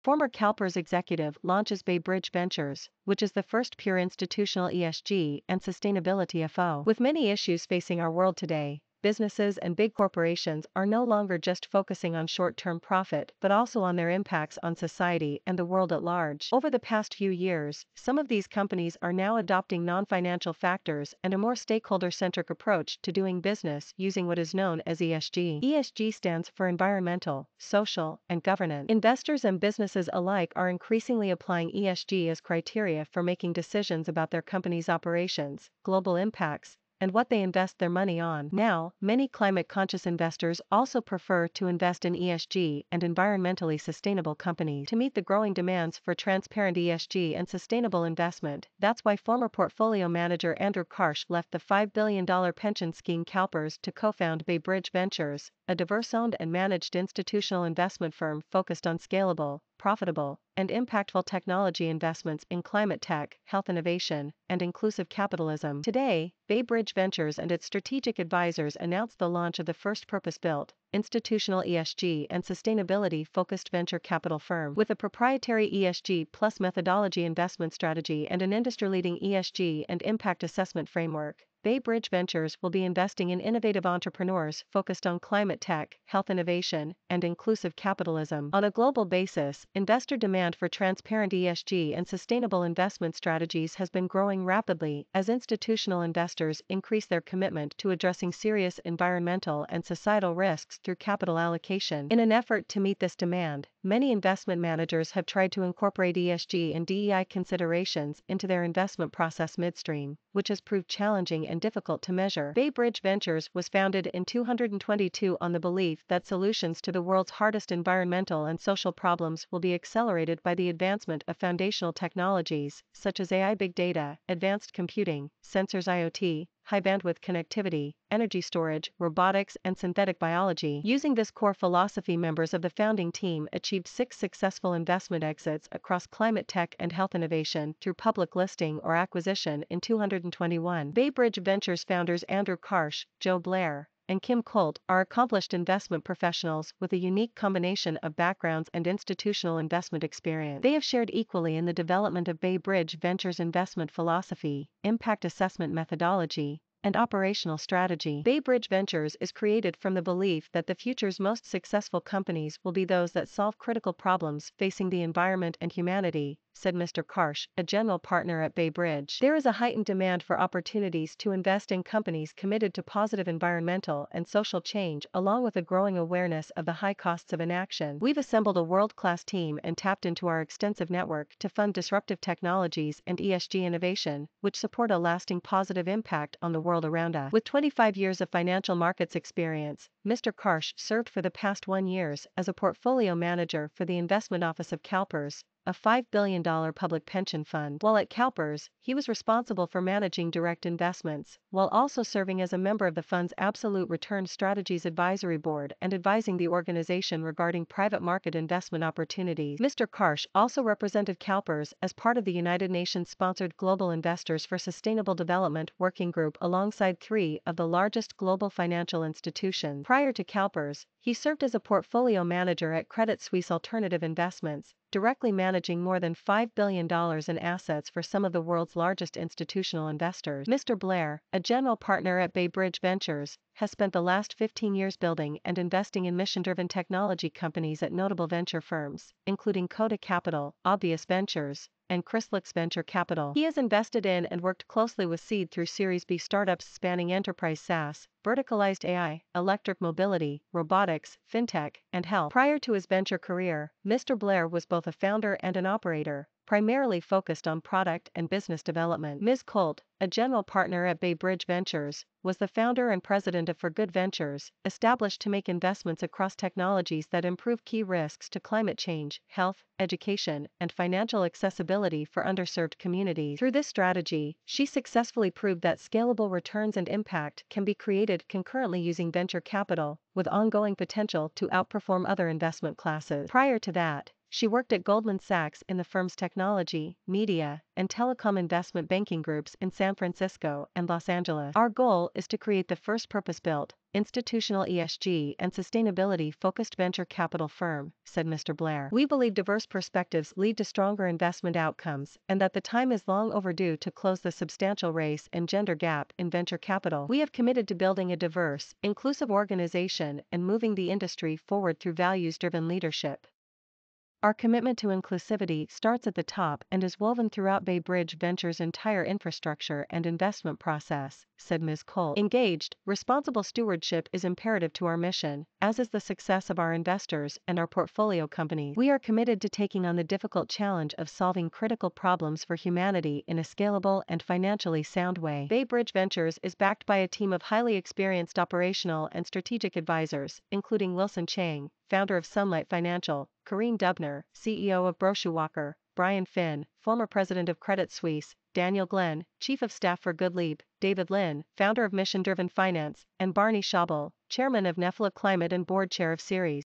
former CalPERS executive launches Bay Bridge Ventures, which is the first pure institutional ESG and sustainability FO. With many issues facing our world today, businesses and big corporations are no longer just focusing on short-term profit but also on their impacts on society and the world at large. Over the past few years, some of these companies are now adopting non-financial factors and a more stakeholder-centric approach to doing business using what is known as ESG. ESG stands for environmental, social, and governance. Investors and businesses alike are increasingly applying ESG as criteria for making decisions about their company's operations, global impacts, and what they invest their money on. Now, many climate-conscious investors also prefer to invest in ESG and environmentally sustainable companies. To meet the growing demands for transparent ESG and sustainable investment, that's why former portfolio manager Andrew Karsh left the $5 billion pension scheme CalPERS to co-found Bay Bridge Ventures, a diverse-owned and managed institutional investment firm focused on scalable, profitable, and impactful technology investments in climate tech, health innovation, and inclusive capitalism. Today, Bay Bridge Ventures and its strategic advisors announced the launch of the first purpose-built, institutional ESG and sustainability-focused venture capital firm. With a proprietary ESG plus methodology investment strategy and an industry-leading ESG and impact assessment framework, Bay Bridge Ventures will be investing in innovative entrepreneurs focused on climate tech, health innovation, and inclusive capitalism. On a global basis, investor demand for transparent ESG and sustainable investment strategies has been growing rapidly as institutional investors increase their commitment to addressing serious environmental and societal risks through capital allocation. In an effort to meet this demand, many investment managers have tried to incorporate ESG and DEI considerations into their investment process midstream, which has proved challenging and difficult to measure. Bay Bridge Ventures was founded in 2022 on the belief that solutions to the world's hardest environmental and social problems will be accelerated by the advancement of foundational technologies such as AI, big data, advanced computing, sensors, IoT, high-bandwidth connectivity, energy storage, robotics, and synthetic biology. Using this core philosophy, members of the founding team achieved 6 successful investment exits across climate tech and health innovation through public listing or acquisition in 2021. Bay Bridge Ventures founders Andrew Karsh, Joe Blair, and Kim Colt are accomplished investment professionals with a unique combination of backgrounds and institutional investment experience. They have shared equally in the development of Bay Bridge Ventures' investment philosophy, impact assessment methodology, and operational strategy. Bay Bridge Ventures is created from the belief that the future's most successful companies will be those that solve critical problems facing the environment and humanity, said Mr. Karsh, a general partner at Bay Bridge. There is a heightened demand for opportunities to invest in companies committed to positive environmental and social change, along with a growing awareness of the high costs of inaction. We've assembled a world-class team and tapped into our extensive network to fund disruptive technologies and ESG innovation, which support a lasting positive impact on the world around us. With 25 years of financial markets experience, Mr. Karsh served for the past 1 year as a portfolio manager for the investment office of CalPERS, a $5 billion public pension fund. While at CalPERS, he was responsible for managing direct investments, while also serving as a member of the fund's Absolute Return Strategies Advisory Board and advising the organization regarding private market investment opportunities. Mr. Karsh also represented CalPERS as part of the United Nations-sponsored Global Investors for Sustainable Development Working Group alongside 3 of the largest global financial institutions. Prior to CalPERS, he served as a portfolio manager at Credit Suisse Alternative Investments, directly managing more than $5 billion in assets for some of the world's largest institutional investors. Mr. Blair, a general partner at Bay Bridge Ventures, has spent the last 15 years building and investing in mission-driven technology companies at notable venture firms, including Coda Capital, Obvious Ventures, and Chrysalix Venture Capital. He has invested in and worked closely with seed through Series B startups spanning enterprise SaaS, verticalized AI, electric mobility, robotics, fintech, and health. Prior to his venture career, Mr. Blair was both a founder and an operator, primarily focused on product and business development. Ms. Colt, a general partner at Bay Bridge Ventures, was the founder and president of For Good Ventures, established to make investments across technologies that improve key risks to climate change, health, education, and financial accessibility for underserved communities. Through this strategy, she successfully proved that scalable returns and impact can be created concurrently using venture capital, with ongoing potential to outperform other investment classes. Prior to that, She worked at Goldman Sachs in the firm's technology, media, and telecom investment banking groups in San Francisco and Los Angeles. Our goal is to create the first purpose-built, institutional ESG and sustainability-focused venture capital firm, said Mr. Blair. We believe diverse perspectives lead to stronger investment outcomes and that the time is long overdue to close the substantial race and gender gap in venture capital. We have committed to building a diverse, inclusive organization and moving the industry forward through values-driven leadership. Our commitment to inclusivity starts at the top and is woven throughout Bay Bridge Ventures' entire infrastructure and investment process, said Ms. Colt. Engaged, responsible stewardship is imperative to our mission, as is the success of our investors and our portfolio companies. We are committed to taking on the difficult challenge of solving critical problems for humanity in a scalable and financially sound way. Bay Bridge Ventures is backed by a team of highly experienced operational and strategic advisors, including Wilson Chang, founder of Sunlight Financial, Corrine Dubner, CEO of Broschüwacker, Brian Finn, former president of Credit Suisse, Daniel Glenn, chief of staff for Goodleap, David Lin, founder of Mission Driven Finance, and Barney Schabel, chairman of Nefla Climate and board chair of Ceres.